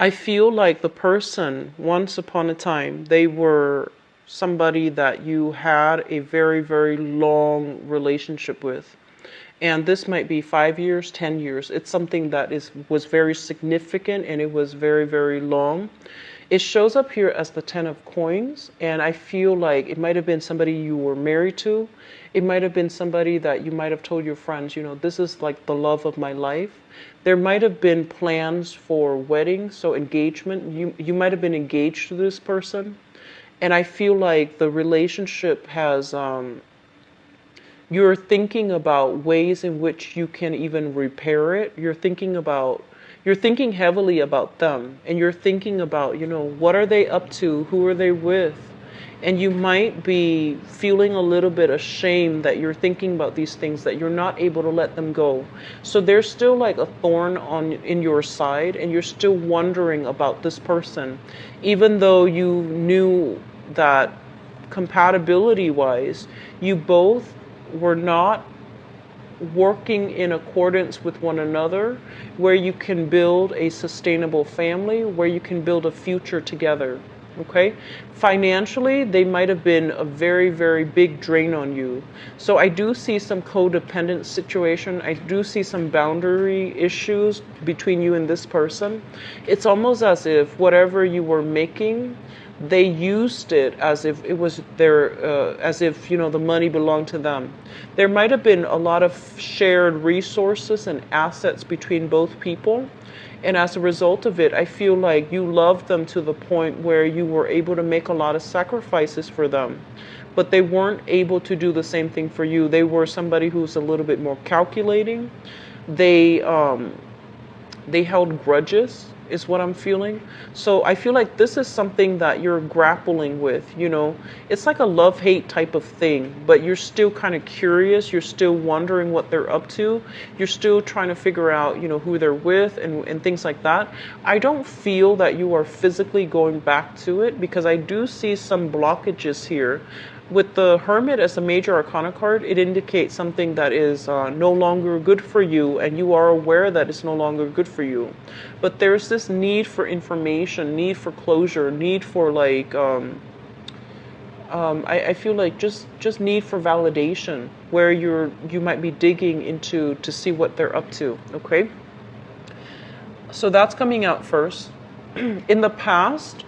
I feel like the person, once upon a time, they were somebody that you had a very, very long relationship with. And this might be 5 years, 10 years. It's something that was very significant, and it was very, very long. It shows up here as the Ten of Coins, and I feel like it might have been somebody you were married to. It might have been somebody that you might have told your friends, this is like the love of my life. There might have been plans for wedding, so engagement. You might have been engaged to this person. And I feel like the relationship has... you're thinking about ways in which you can even repair it. You're thinking heavily about them, and you're thinking about, what are they up to? Who are they with? And you might be feeling a little bit ashamed that you're thinking about these things, that you're not able to let them go. So there's still like a thorn in your side, and you're still wondering about this person, even though you knew that compatibility-wise, you both were not working in accordance with one another, where you can build a sustainable family, where you can build a future together. Okay? Financially, they might have been a very, very big drain on you. So I do see some codependent situation. I do see some boundary issues between you and this person. It's almost as if whatever you were making, they used it as if it was their, as if, the money belonged to them. There might have been a lot of shared resources and assets between both people. And as a result of it, I feel like you loved them to the point where you were able to make a lot of sacrifices for them. But they weren't able to do the same thing for you. They were somebody who's a little bit more calculating. They held grudges, is what I'm feeling. So I feel like this is something that you're grappling with, It's like a love-hate type of thing, but you're still kind of curious. You're still wondering what they're up to. You're still trying to figure out, who they're with and things like that. I don't feel that you are physically going back to it because I do see some blockages here. With the Hermit as a major arcana card, it indicates something that is no longer good for you, and you are aware that it's no longer good for you. But there's this need for information, need for closure, need for I feel like just need for validation, where you might be digging into to see what they're up to. Okay, so that's coming out first. In the past,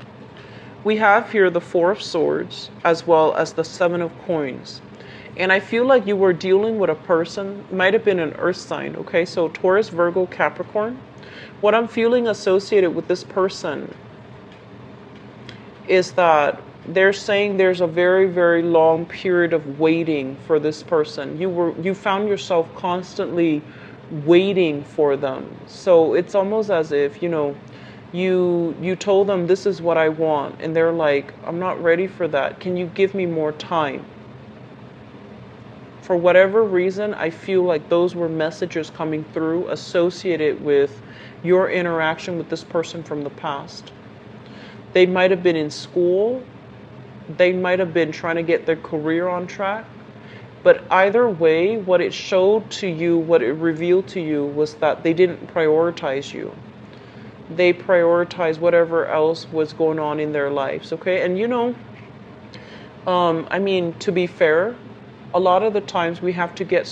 we have here the Four of Swords as well as the Seven of Coins. And I feel like you were dealing with a person, might have been an earth sign, okay? So Taurus, Virgo, Capricorn. What I'm feeling associated with this person is that they're saying there's a very, very long period of waiting for this person. You found yourself constantly waiting for them. So it's almost as if, you told them this is what I want, and they're like, I'm not ready for that. Can you give me more time? For whatever reason, I feel like those were messages coming through associated with your interaction with this person from the past. They might have been in school. They might have been trying to get their career on track. But either way, what it showed to you, what it revealed to you, was that they didn't prioritize you. They prioritize whatever else was going on in their lives, okay? And to be fair, a lot of the times we have to get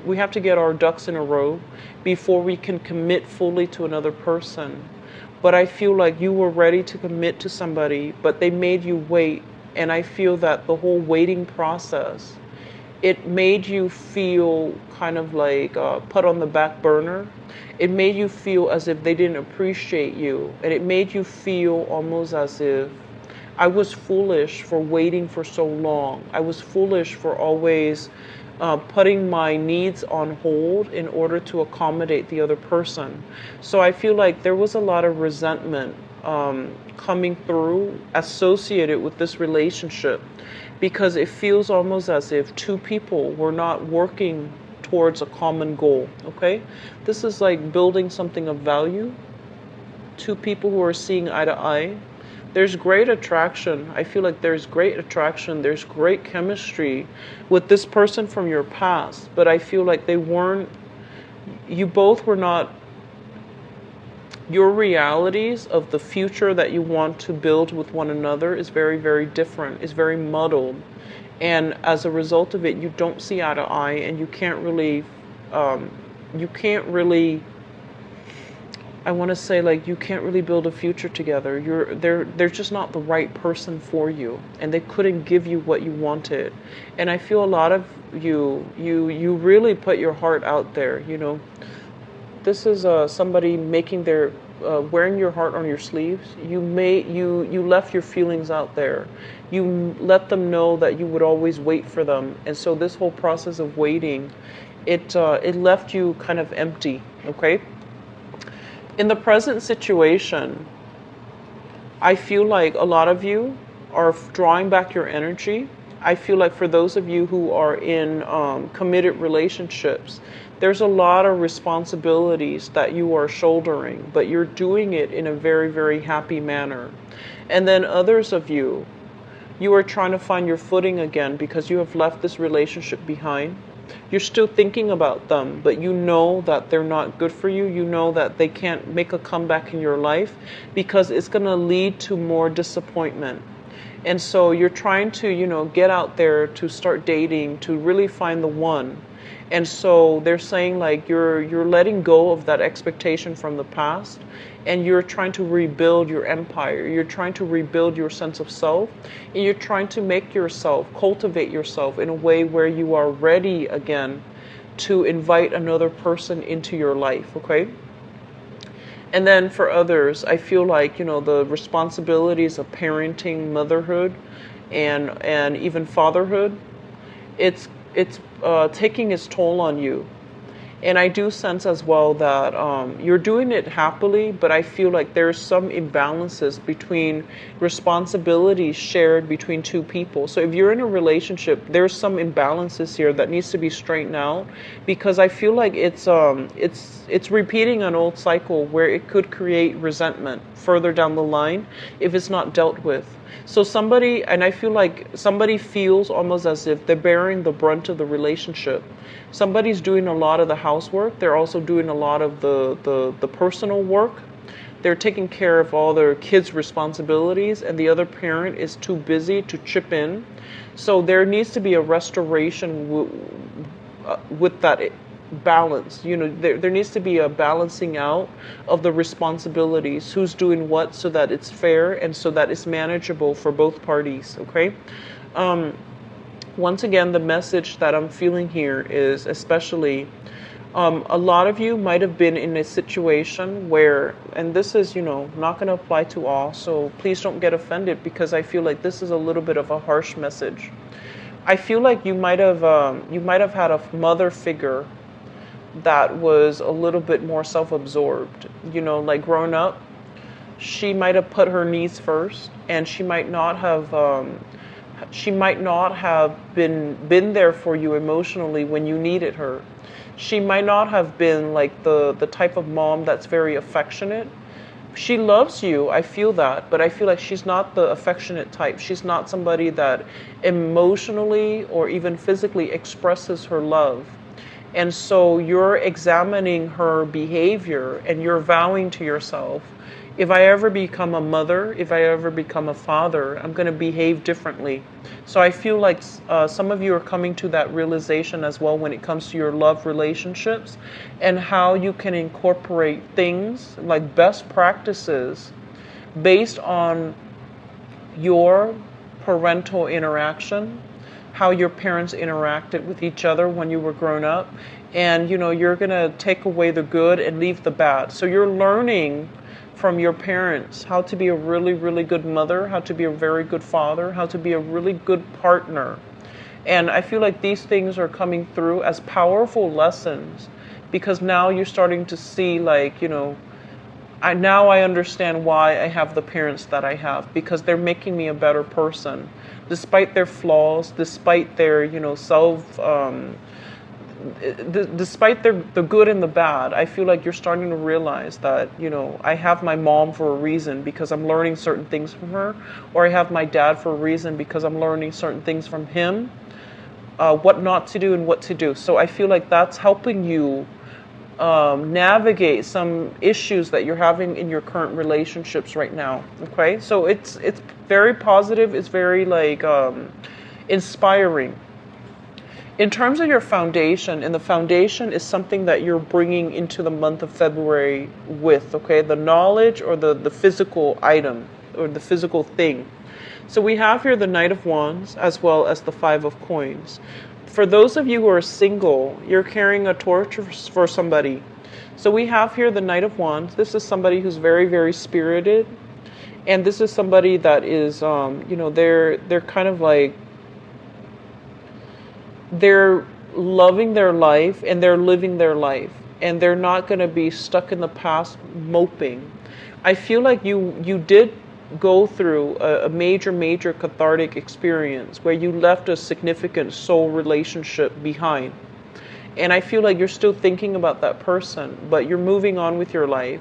we have to get our ducks in a row before we can commit fully to another person. But I feel like you were ready to commit to somebody, but they made you wait. And I feel that the whole waiting process, it made you feel kind of like put on the back burner. It made you feel as if they didn't appreciate you. And it made you feel almost as if I was foolish for waiting for so long. I was foolish for always putting my needs on hold in order to accommodate the other person. So I feel like there was a lot of resentment coming through associated with this relationship, because it feels almost as if two people were not working towards a common goal, okay? This is like building something of value. Two people who are seeing eye to eye. There's great attraction. I feel like there's great attraction. There's great chemistry with this person from your past, but I feel like you both were not, your realities of the future that you want to build with one another is very, very different. It's very muddled. And as a result of it, you don't see eye to eye, and you can't really, I want to say, like, you can't really build a future together. They're just not the right person for you, and they couldn't give you what you wanted. And I feel a lot of you really put your heart out there, This is somebody making their wearing your heart on your sleeves. You left your feelings out there. You let them know that you would always wait for them. And so this whole process of waiting, it left you kind of empty, okay? In the present situation, I feel like a lot of you are drawing back your energy. I feel like for those of you who are in committed relationships, there's a lot of responsibilities that you are shouldering, but you're doing it in a very, very happy manner. And then others of you are trying to find your footing again because you have left this relationship behind. You're still thinking about them, but you know that they're not good for you. You know that they can't make a comeback in your life because it's going to lead to more disappointment. And so you're trying to, get out there to start dating, to really find the one. And so they're saying like you're letting go of that expectation from the past, and you're trying to rebuild your empire. You're trying to rebuild your sense of self, and you're trying to make yourself, cultivate yourself in a way where you are ready again to invite another person into your life, okay? And then for others, I feel like, the responsibilities of parenting, motherhood, and even fatherhood, it's taking its toll on you. And I do sense as well that you're doing it happily, but I feel like there's some imbalances between responsibilities shared between two people. So if you're in a relationship, there's some imbalances here that needs to be straightened out, because I feel like it's repeating an old cycle where it could create resentment further down the line if it's not dealt with. So somebody, and I feel like somebody feels almost as if they're bearing the brunt of the relationship. Somebody's doing a lot of the housework. They're also doing a lot of the personal work. They're taking care of all their kids' responsibilities, and the other parent is too busy to chip in. So there needs to be a restoration with that balance. There needs to be a balancing out of the responsibilities, who's doing what, so that it's fair and so that it's manageable for both parties, okay? Once again, the message that I'm feeling here is especially a lot of you might have been in a situation where, and this is, not going to apply to all, so please don't get offended, because I feel like this is a little bit of a harsh message. I feel like you might have had a mother figure that was a little bit more self-absorbed. Like growing up, she might have put her needs first, and she might not have been there for you emotionally when you needed her. She might not have been like the type of mom that's very affectionate. She loves you, I feel that, but I feel like she's not the affectionate type. She's not somebody that emotionally or even physically expresses her love. And so you're examining her behavior, and you're vowing to yourself, if I ever become a mother, if I ever become a father, I'm going to behave differently. So I feel like some of you are coming to that realization as well when it comes to your love relationships, and how you can incorporate things like best practices based on your parental interaction, how your parents interacted with each other when you were grown up. And, you're going to take away the good and leave the bad. So you're learning from your parents how to be a really, really good mother, how to be a very good father, how to be a really good partner. And I feel like these things are coming through as powerful lessons, because now you're starting to see, like, I understand why I have the parents that I have, because they're making me a better person, despite their flaws, despite their, despite the good and the bad. I feel like you're starting to realize that, I have my mom for a reason, because I'm learning certain things from her, or I have my dad for a reason, because I'm learning certain things from him, what not to do and what to do. So I feel like that's helping you navigate some issues that you're having in your current relationships right now. Okay, so it's very positive. It's very inspiring. In terms of your foundation, and the foundation is something that you're bringing into the month of February with, okay, the knowledge or the physical item or the physical thing. So we have here the Knight of Wands as well as the Five of Coins. For those of you who are single, you're carrying a torch for somebody. So we have here the Knight of Wands. This is somebody who's very, very spirited. And this is somebody that is, they're kind of like, they're loving their life and they're living their life. And they're not going to be stuck in the past moping. I feel like you did go through a major cathartic experience where you left a significant soul relationship behind. And I feel like you're still thinking about that person, but you're moving on with your life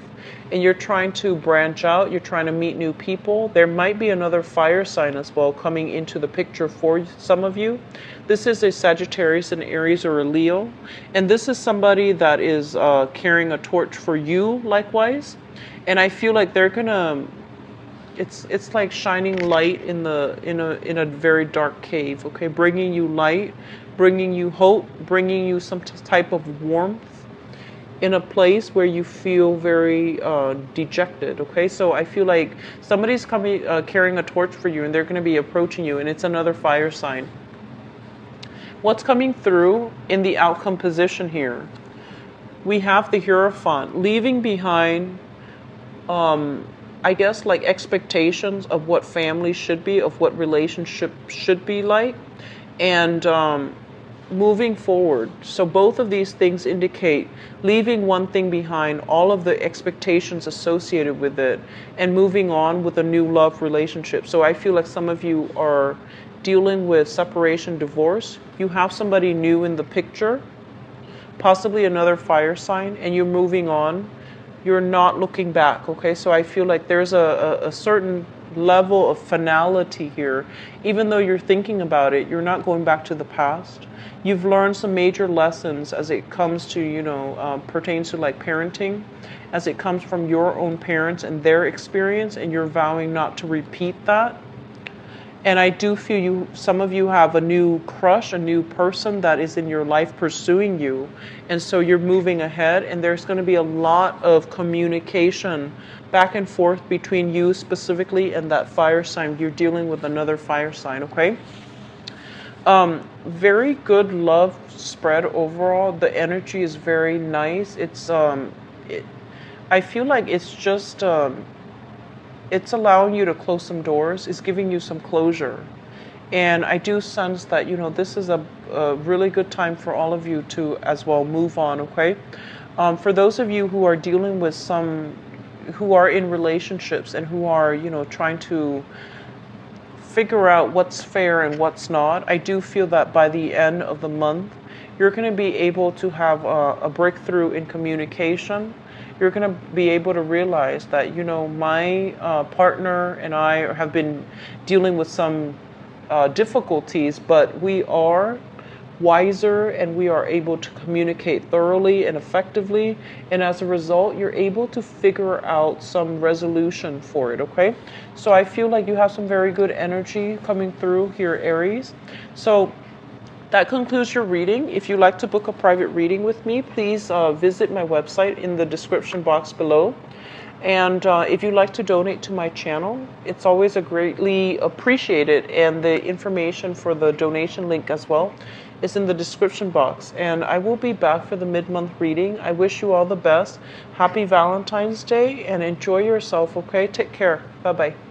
and you're trying to branch out. You're trying to meet new people. There might be another fire sign as well coming into the picture for some of you. This is a Sagittarius, an Aries, or a Leo. And this is somebody that is carrying a torch for you likewise. And I feel like they're gonna, it's like shining light in a very dark cave, okay? Bringing you light, bringing you hope, bringing you some type of warmth in a place where you feel very dejected. Okay, so I feel like somebody's coming, carrying a torch for you, and they're going to be approaching you, and it's another fire sign. What's coming through in the outcome position here? We have the Hierophant leaving behind, I guess, like expectations of what family should be, of what relationship should be like, and moving forward. So both of these things indicate leaving one thing behind, all of the expectations associated with it, and moving on with a new love relationship. So I feel like some of you are dealing with separation, divorce. You have somebody new in the picture, possibly another fire sign, and you're moving on. You're not looking back. Okay, so I feel like there's a certain level of finality here. Even though you're thinking about it, you're not going back to the past. You've learned some major lessons as it comes to, pertains to like parenting, as it comes from your own parents and their experience, and you're vowing not to repeat that. And I do feel some of you have a new crush, a new person that is in your life pursuing you. And so you're moving ahead, and there's going to be a lot of communication back and forth between you specifically and that fire sign. You're dealing with another fire sign, okay? Very good love spread overall. The energy is very nice. It's, I feel like it's just, it's allowing you to close some doors. It's giving you some closure. And I do sense that, this is a really good time for all of you to as well move on, okay? For those of you who are dealing with who are in relationships and who are, trying to figure out what's fair and what's not, I do feel that by the end of the month, you're going to be able to have a breakthrough in communication. You're going to be able to realize that, my partner and I have been dealing with some difficulties, but we are wiser and we are able to communicate thoroughly and effectively. And as a result, you're able to figure out some resolution for it, okay? So I feel like you have some very good energy coming through here, Aries. So that concludes your reading. If you'd like to book a private reading with me, please visit my website in the description box below. And if you'd like to donate to my channel, it's always greatly appreciated. And the information for the donation link as well is in the description box. And I will be back for the mid-month reading. I wish you all the best. Happy Valentine's Day and enjoy yourself, okay? Take care. Bye-bye.